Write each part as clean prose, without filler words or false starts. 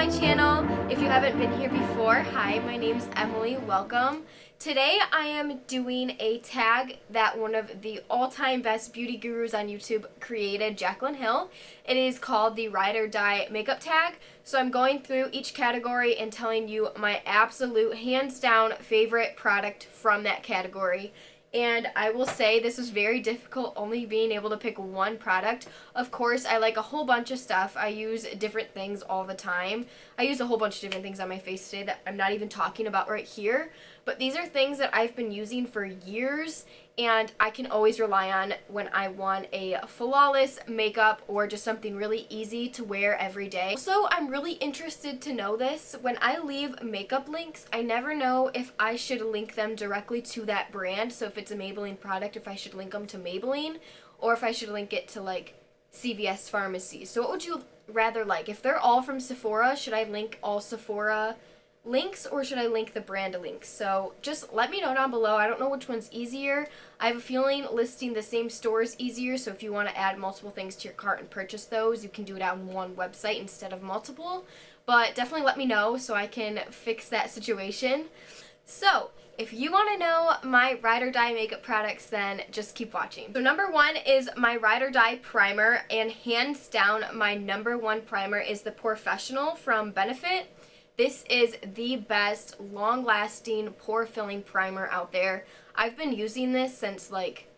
my channel. If you haven't been here before, hi, my name's Emily, welcome. Today I am doing a tag that one of the all-time best beauty gurus on YouTube created, Jaclyn Hill. It is called the Ride or Die Makeup Tag. So I'm going through each category and telling you my absolute hands down favorite product from that category. And I will say this was very difficult only being able to pick one product. Of course, I like a whole bunch of stuff. I use different things all the time. I use a whole bunch of different things on my face today that I'm not even talking about right here. But these are things that I've been using for years and I can always rely on when I want a flawless makeup or just something really easy to wear every day. Also, I'm really interested to know this. When I leave makeup links, I never know if I should link them directly to that brand. So if it's a Maybelline product, if I should link them to Maybelline or if I should link it to like CVS Pharmacy. So what would you rather like? If they're all from Sephora, should I link all Sephora links or should I link the brand links? So just let me know down below. I don't know which one's easier. I have a feeling listing the same store is easier, so if you want to add multiple things to your cart and purchase those, you can do it on one website instead of multiple. But definitely let me know so I can fix that situation. So if you want to know my Ride or Die makeup products, then just keep watching. So number one is my Ride or Die primer, and hands down my number one primer is the Professional from Benefit. This is the best long-lasting pore-filling primer out there. I've been using this since like,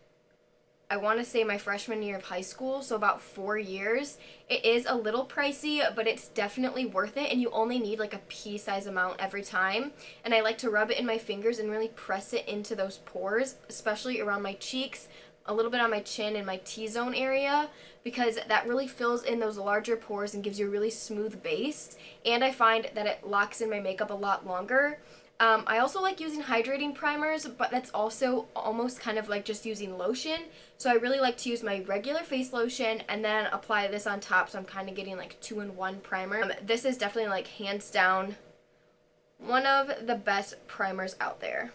I want to say my freshman year of high school, so about 4 years. It is a little pricey, but it's definitely worth it, and you only need like a pea-size amount every time. And I like to rub it in my fingers and really press it into those pores, especially around my cheeks, a little bit on my chin and my T-zone area, because that really fills in those larger pores and gives you a really smooth base, and I find that it locks in my makeup a lot longer. I also like using hydrating primers, but that's also almost kind of like just using lotion, so I really like to use my regular face lotion and then apply this on top, so I'm kind of getting like 2-in-1 primer. This is definitely like hands down one of the best primers out there.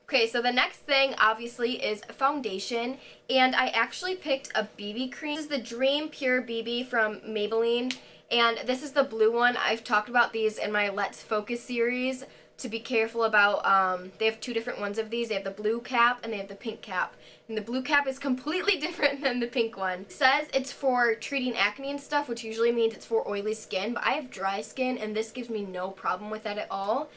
Okay, so the next thing obviously is foundation, and I actually picked a BB cream. This is the Dream Pure BB from Maybelline, and this is the blue one. I've talked about these in my Let's Focus series to be careful about. They have two different ones of these. They have the blue cap and they have the pink cap, and the blue cap is completely different than the pink one. It says it's for treating acne and stuff, which usually means it's for oily skin, but I have dry skin and this gives me no problem with that at all.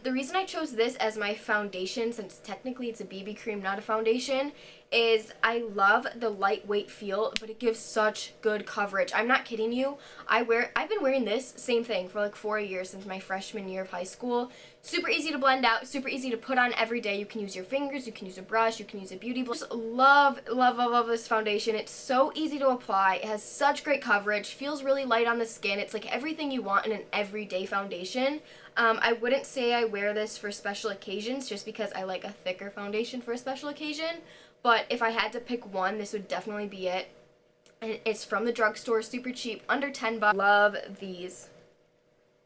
The reason I chose this as my foundation, since technically it's a BB cream, not a foundation, is I love the lightweight feel, but it gives such good coverage. I'm not kidding you. I've been wearing this same thing for like 4 years since my freshman year of high school. Super easy to blend out, super easy to put on every day. You can use your fingers, you can use a brush, you can use a beauty blender. Just love, love, love, love this foundation. It's so easy to apply. It has such great coverage, feels really light on the skin. It's like everything you want in an everyday foundation. I wouldn't say I wear this for special occasions just because I like a thicker foundation for a special occasion, but if I had to pick one, this would definitely be it. And it's from the drugstore, super cheap, under 10 bucks. Love these.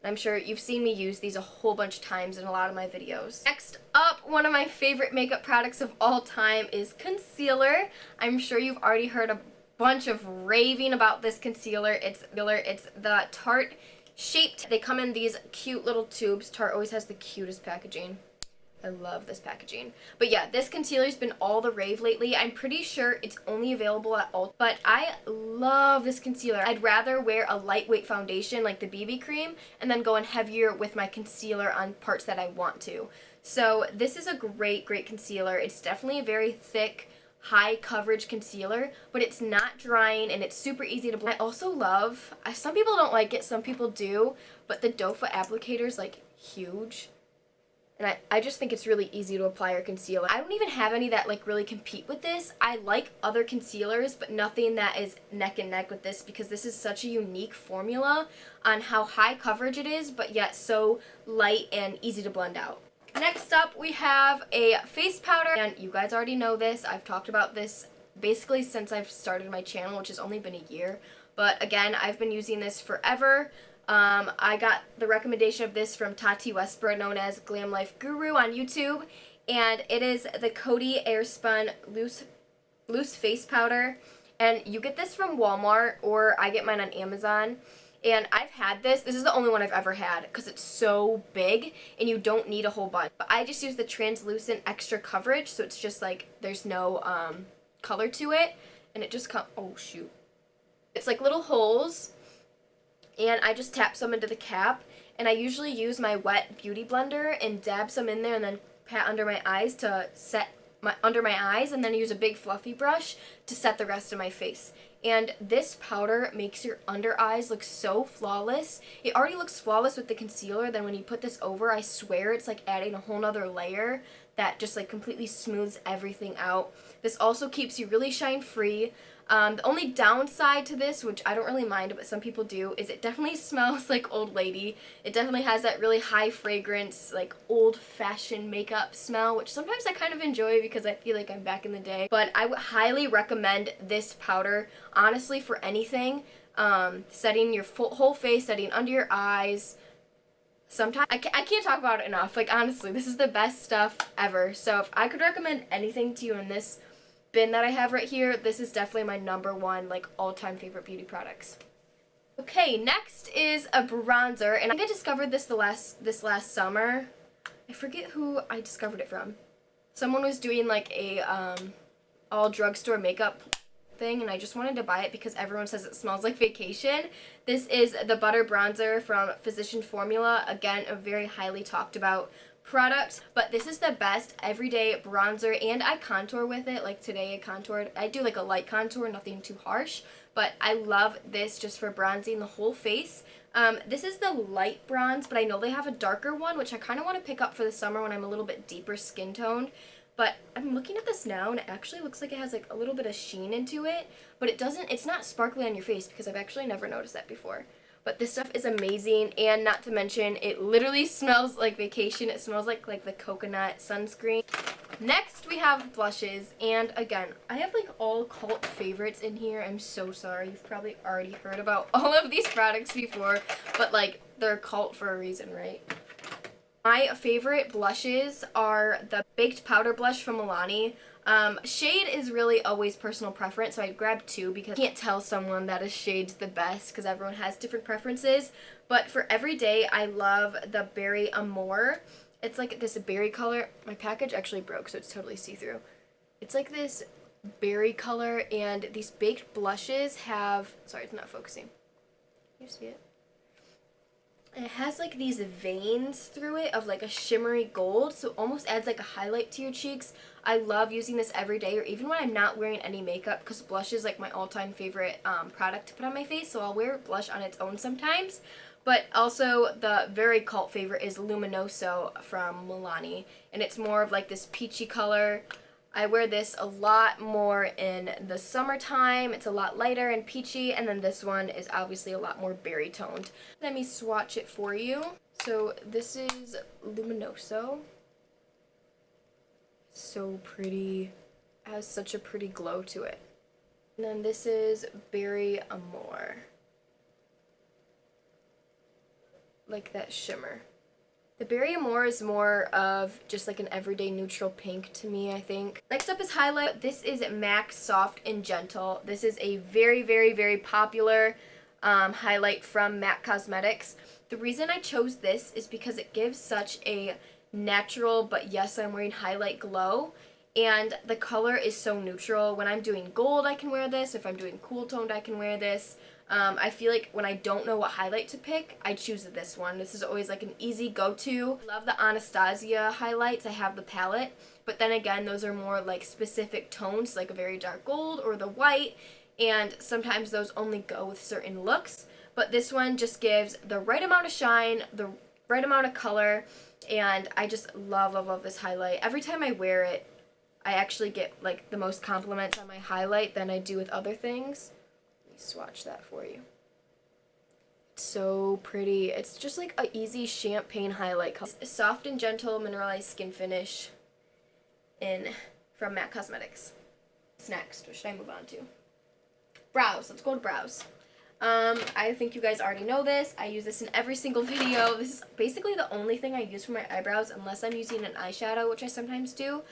I'm sure you've seen me use these a whole bunch of times in a lot of my videos. Next up, one of my favorite makeup products of all time is concealer. I'm sure you've already heard a bunch of raving about this concealer. It's the Tarte shaped. They come in these cute little tubes. Tarte always has the cutest packaging. I love this packaging. But yeah, this concealer's been all the rave lately. I'm pretty sure it's only available at Ulta, but I love this concealer. I'd rather wear a lightweight foundation like the BB cream and then go in heavier with my concealer on parts that I want to. So this is a great, great concealer. It's definitely a very thick, high coverage concealer, but it's not drying and it's super easy to blend. I also love, some people don't like it, some people do, but the doe foot applicator is like huge. And I just think it's really easy to apply your concealer. I don't even have any that like really compete with this. I like other concealers, but nothing that is neck and neck with this because this is such a unique formula on how high coverage it is, but yet so light and easy to blend out. Next up, we have a face powder, and you guys already know this. I've talked about this basically since I've started my channel, which has only been a year. But again, I've been using this forever. I got the recommendation of this from Tati Westbrook, known as Glam Life Guru on YouTube, and it is the Coty Airspun Loose Face Powder, and you get this from Walmart, or I get mine on Amazon. And I've had this. This is the only one I've ever had because it's so big and you don't need a whole bunch. But I just use the translucent extra coverage, so it's just like there's no color to it. And it just comes, oh shoot. It's like little holes. And I just tap some into the cap. And I usually use my wet beauty blender and dab some in there and then pat under my eyes to set under my eyes, and then use a big fluffy brush to set the rest of my face. And this powder makes your under eyes look so flawless. It already looks flawless with the concealer, then when you put this over, I swear it's like adding a whole nother layer that just like completely smooths everything out. This also keeps you really shine free. The only downside to this, which I don't really mind, but some people do, is it definitely smells like old lady. It definitely has that really high fragrance, like old-fashioned makeup smell, which sometimes I kind of enjoy because I feel like I'm back in the day. But I would highly recommend this powder, honestly, for anything. Setting your whole face, setting under your eyes. Sometimes, I can't talk about it enough. Like, honestly, this is the best stuff ever. So if I could recommend anything to you in this bin that I have right here, this is definitely my #1 like all-time favorite beauty products. Okay, next is a bronzer, and I think I discovered this this last summer. I forget who I discovered it from. Someone was doing like a all drugstore makeup thing, and I just wanted to buy it because everyone says it smells like vacation. This is the Butter Bronzer from Physician Formula. Again, a very highly talked about product, but this is the best everyday bronzer, and I contour with it. Like today I contoured. I do like a light contour, nothing too harsh, but I love this just for bronzing the whole face. This is the light bronze, but I know they have a darker one, which I kind of want to pick up for the summer when I'm a little bit deeper skin toned. But I'm looking at this now, and it actually looks like it has like a little bit of sheen into it, but it's not sparkly on your face because I've actually never noticed that before. But this stuff is amazing, and not to mention, it literally smells like vacation. It smells like the coconut sunscreen. Next, we have blushes, and again, I have like all cult favorites in here. I'm so sorry. You've probably already heard about all of these products before, but like, they're cult for a reason, right? My favorite blushes are the Baked Powder Blush from Milani. Shade is really always personal preference, so I grabbed 2 because I can't tell someone that a shade's the best because everyone has different preferences. But for everyday, I love the Berry Amour. It's like this berry color. My package actually broke, so it's totally see-through. It's like this berry color, and these baked blushes have, sorry, it's not focusing. Can you see it? And it has like these veins through it of like a shimmery gold, so it almost adds like a highlight to your cheeks. I love using this every day, or even when I'm not wearing any makeup, because blush is like my all-time favorite product to put on my face, so I'll wear blush on its own sometimes. But also the very cult favorite is Luminoso from Milani, and it's more of like this peachy color. I wear this a lot more in the summertime. It's a lot lighter and peachy, and then this one is obviously a lot more berry toned. Let me swatch it for you. So this is Luminoso. So pretty. It has such a pretty glow to it. And then this is Berry Amour. Like that shimmer. The Berry Amour is more of just like an everyday neutral pink to me, I think. Next up is highlight. This is MAC Soft and Gentle. This is a very, very, very popular highlight from MAC Cosmetics. The reason I chose this is because it gives such a natural, but yes, I'm wearing highlight glow. And the color is so neutral. When I'm doing gold, I can wear this. If I'm doing cool toned, I can wear this. I feel like when I don't know what highlight to pick, I choose this one. This is always like an easy go-to. I love the Anastasia highlights. I have the palette, but then again, those are more like specific tones, like a very dark gold or the white, and sometimes those only go with certain looks. But this one just gives the right amount of shine, the right amount of color, and I just love, love, love this highlight. Every time I wear it, I actually get like the most compliments on my highlight than I do with other things. Swatch that for you. It's so pretty. It's just like a easy champagne highlight color. It's a soft and gentle mineralized skin finish from MAC Cosmetics. What's next? What should I move on to? Brows. Let's go to brows. I think you guys already know this. I use this in every single video. This is basically the only thing I use for my eyebrows unless I'm using an eyeshadow, which I sometimes do.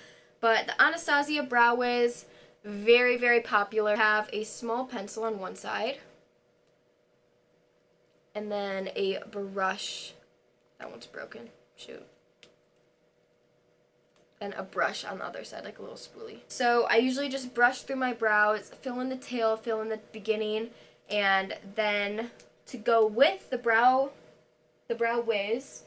But the Anastasia Brow Wiz, very, very popular. Have a small pencil on one side. and then a brush. That one's broken. Shoot. And a brush on the other side, like a little spoolie. So I usually just brush through my brows, fill in the tail, fill in the beginning, and then to go with the brow wiz,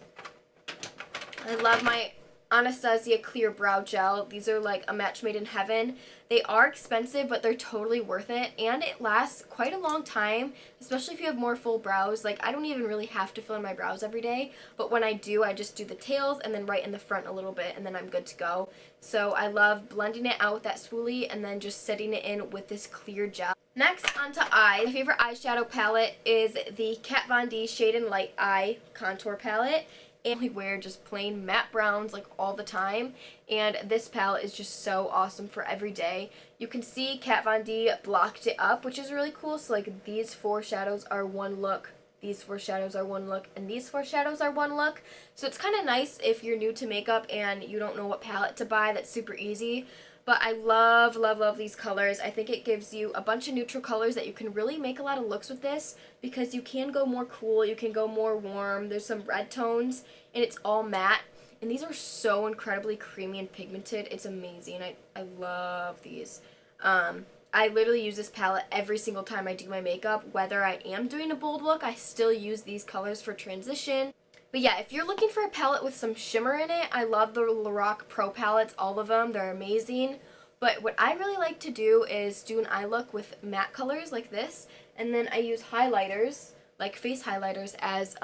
I love my Anastasia Clear Brow Gel. These are like a match made in heaven. They are expensive, but they're totally worth it, and it lasts quite a long time, especially if you have more full brows. Like, I don't even really have to fill in my brows every day, but when I do, I just do the tails and then right in the front a little bit, and then I'm good to go. So I love blending it out with that spoolie and then just setting it in with this clear gel. Next, onto eyes. My favorite eyeshadow palette is the Kat Von D Shade and Light Eye Contour Palette. And we wear just plain matte browns like all the time, and this palette is just so awesome for every day. You can see Kat Von D blocked it up, which is really cool. So like these 4 shadows are one look, these 4 shadows are one look, and these 4 shadows are one look. So it's kind of nice if you're new to makeup and you don't know what palette to buy. That's super easy. But I love, love, love these colors. I think it gives you a bunch of neutral colors that you can really make a lot of looks with this, because you can go more cool, you can go more warm. There's some red tones, and it's all matte. And these are so incredibly creamy and pigmented. It's amazing. I love these. I literally use this palette every single time I do my makeup. Whether I am doing a bold look, I still use these colors for transition. But yeah, if you're looking for a palette with some shimmer in it, I love the Lorac Pro palettes, all of them. They're amazing. But what I really like to do is do an eye look with matte colors like this, and then I use highlighters, like face highlighters, as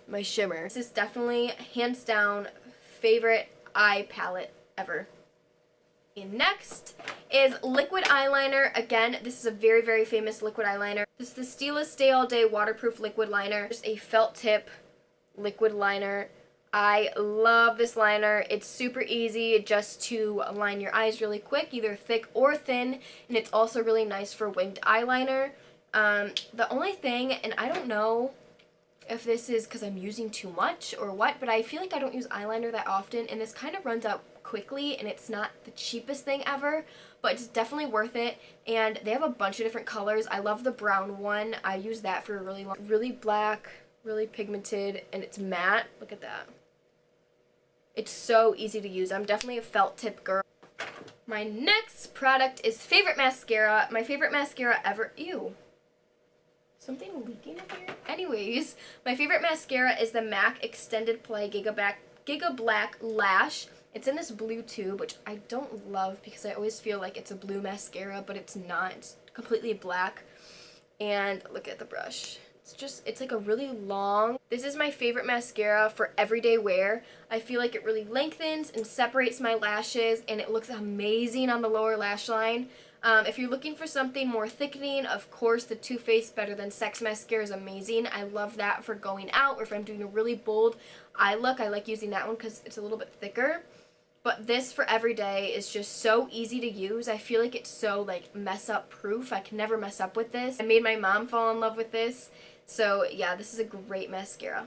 my shimmer. This is definitely, hands down, favorite eye palette ever. And next is liquid eyeliner. Again, this is a very, very famous liquid eyeliner. This is the Stila Stay All Day Waterproof Liquid Liner. Just a felt tip liquid liner. I love this liner. It's super easy just to line your eyes really quick, either thick or thin, and it's also really nice for winged eyeliner. The only thing, and I don't know if this is because I'm using too much or what, but I feel like I don't use eyeliner that often, and this kind of runs out quickly, and it's not the cheapest thing ever, but it's definitely worth it. And they have a bunch of different colors. I love the brown one. I use that for a really long, really black, really pigmented, and it's matte. Look at that. It's so easy to use. I'm definitely a felt tip girl. My next product is favorite mascara. My favorite mascara ever. Ew. Something leaking up here? Anyways, my favorite mascara is the MAC Extended Play Giga Black Lash. It's in this blue tube, which I don't love because I always feel like it's a blue mascara, but it's not. It's completely black. And look at the brush. It's like a really long. This is my favorite mascara for everyday wear. I feel like it really lengthens and separates my lashes, and it looks amazing on the lower lash line. If you're looking for something more thickening, of course the Too Faced Better Than Sex mascara is amazing. I love that for going out, or if I'm doing a really bold eye look, I like using that one because it's a little bit thicker. But this for every day is just so easy to use. I feel like it's so like mess up proof. I can never mess up with this. I made my mom fall in love with this. So yeah, this is a great mascara.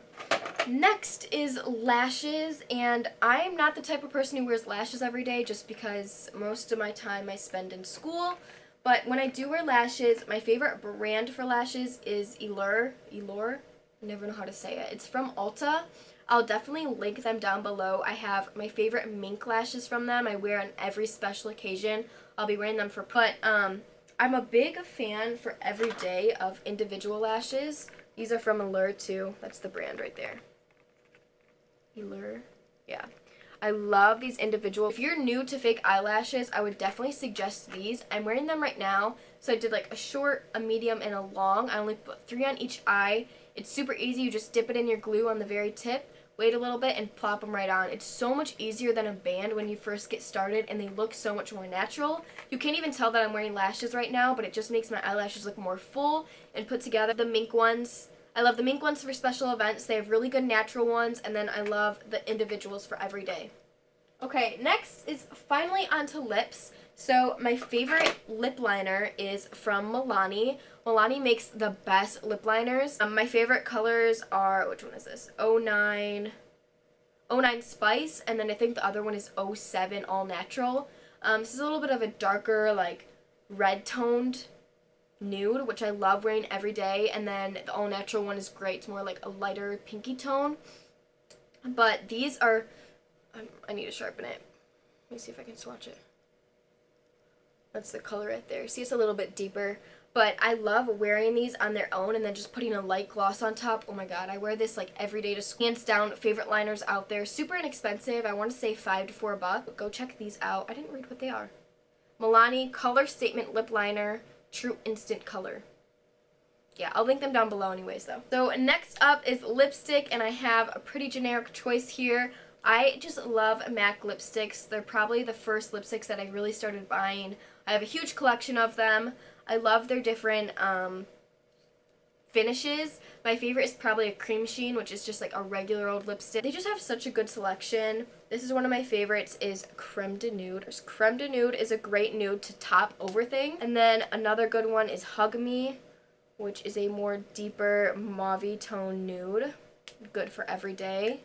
Next is lashes, and I'm not the type of person who wears lashes every day just because most of my time I spend in school. But when I do wear lashes, my favorite brand for lashes is Eyeliner. I never know how to say it. It's from Ulta. I'll definitely link them down below. I have my favorite mink lashes from them. I wear on every special occasion. I'll be wearing them for I'm a big fan for every day of individual lashes. These are from Allure too. That's the brand right there. Allure. Yeah. I love these individual. If you're new to fake eyelashes, I would definitely suggest these. I'm wearing them right now. So I did like a short, a medium, and a long. I only put 3 on each eye. It's super easy. You just dip it in your glue on the very tip, wait a little bit, and plop them right on. It's so much easier than a band when you first get started, and they look so much more natural. You can't even tell that I'm wearing lashes right now, but it just makes my eyelashes look more full and put together. The mink ones, I love the mink ones for special events. They have really good natural ones, and then I love the individuals for every day. Okay, next is finally onto lips. So my favorite lip liner is from Milani. Milani makes the best lip liners. My favorite colors are, which one is this? 09 Spice, and then I think the other one is 07 All Natural. This is a little bit of a darker, like red toned nude, which I love wearing every day, and then the all natural one is great. It's more like a lighter pinky tone. But these are, I need to sharpen it. Let me see if I can swatch it. That's the color right there. See, it's a little bit deeper. But I love wearing these on their own and then just putting a light gloss on top. Oh my god, I wear this like every day to school. Hands down, favorite liners out there. Super inexpensive. I want to say $5 to $4. Go check these out. I didn't read what they are. Milani Color Statement Lip Liner, True Instant Color. Yeah, I'll link them down below anyways though. So next up is lipstick, and I have a pretty generic choice here. I just love MAC lipsticks. They're probably the first lipsticks that I really started buying. I have a huge collection of them. I love their different finishes. My favorite is probably a cream sheen, which is just like a regular old lipstick. They just have such a good selection. This is one of my favorites, is Creme de Nude. Creme de Nude is a great nude to top over thing. And then another good one is Hug Me, which is a more deeper mauve tone nude. Good for every day.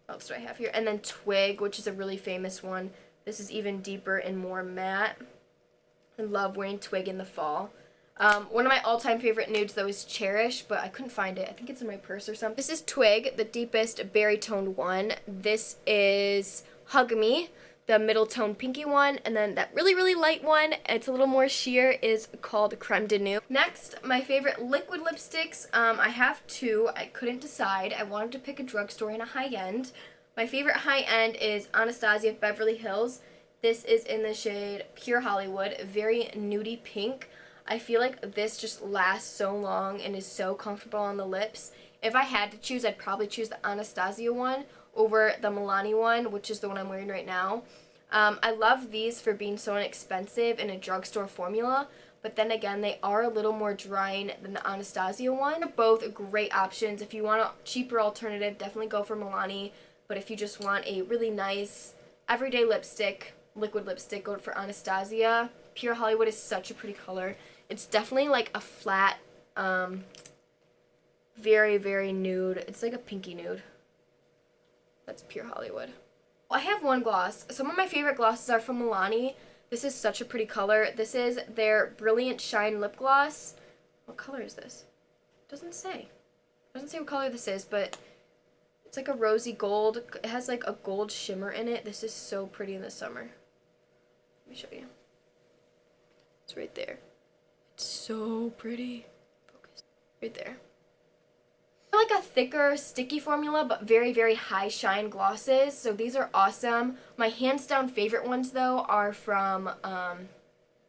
What else do I have here? And then Twig, which is a really famous one. This is even deeper and more matte. I love wearing Twig in the fall. One of my all-time favorite nudes, though, is Cherish, but I couldn't find it. I think it's in my purse or something. This is Twig, the deepest berry toned one. This is Hug Me, the middle tone pinky one, and then that really, really light one, it's a little more sheer, is called Creme de Nude. Next, my favorite liquid lipsticks. I have two. I couldn't decide. I wanted to pick a drugstore and a high-end. My favorite high-end is Anastasia Beverly Hills. This is in the shade Pure Hollywood, very nudie pink. I feel like this just lasts so long and is so comfortable on the lips. If I had to choose, I'd probably choose the Anastasia one over the Milani one, which is the one I'm wearing right now. I love these for being so inexpensive in a drugstore formula, but then again, they are a little more drying than the Anastasia one. They're both great options. If you want a cheaper alternative, definitely go for Milani, but if you just want a really nice everyday lipstick, liquid lipstick, go for Anastasia. Pure Hollywood is such a pretty color. It's definitely like a flat, very, very nude. It's like a pinky nude. That's Pure Hollywood. I have one gloss. Some of my favorite glosses are from Milani. This is such a pretty color. This is their Brilliant Shine Lip Gloss. What color is this? It doesn't say. It doesn't say what color this is, but it's like a rosy gold. It has like a gold shimmer in it. This is so pretty in the summer. Let me show you. It's right there. It's so pretty. Focus. Right there. Like a thicker, sticky formula, but very, very high shine glosses. So these are awesome. My hands down favorite ones, though, are from,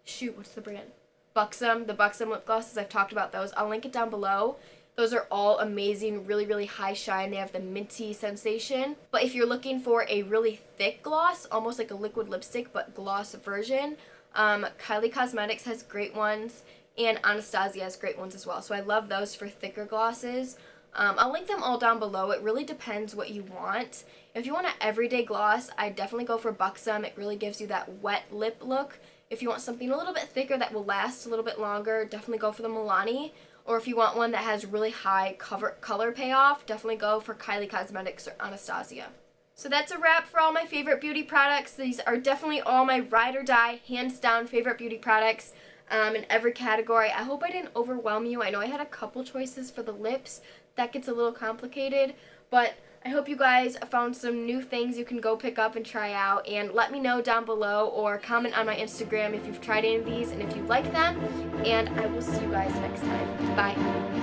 shoot, what's the brand? Buxom. The Buxom lip glosses. I've talked about those. I'll link it down below. Those are all amazing, really, really high shine. They have the minty sensation. But if you're looking for a really thick gloss, almost like a liquid lipstick, but gloss version, Kylie Cosmetics has great ones, and Anastasia has great ones as well. So I love those for thicker glosses. I'll link them all down below. It really depends what you want. If you want an everyday gloss, I'd definitely go for Buxom. It really gives you that wet lip look. If you want something a little bit thicker that will last a little bit longer, definitely go for the Milani. Or if you want one that has really high color payoff, definitely go for Kylie Cosmetics or Anastasia. So that's a wrap for all my favorite beauty products. These are definitely all my ride or die, hands down favorite beauty products in every category. I hope I didn't overwhelm you. I know I had a couple choices for the lips. That gets a little complicated, but I hope you guys found some new things you can go pick up and try out, and let me know down below or comment on my Instagram if you've tried any of these and if you like them, and I will see you guys next time. Bye.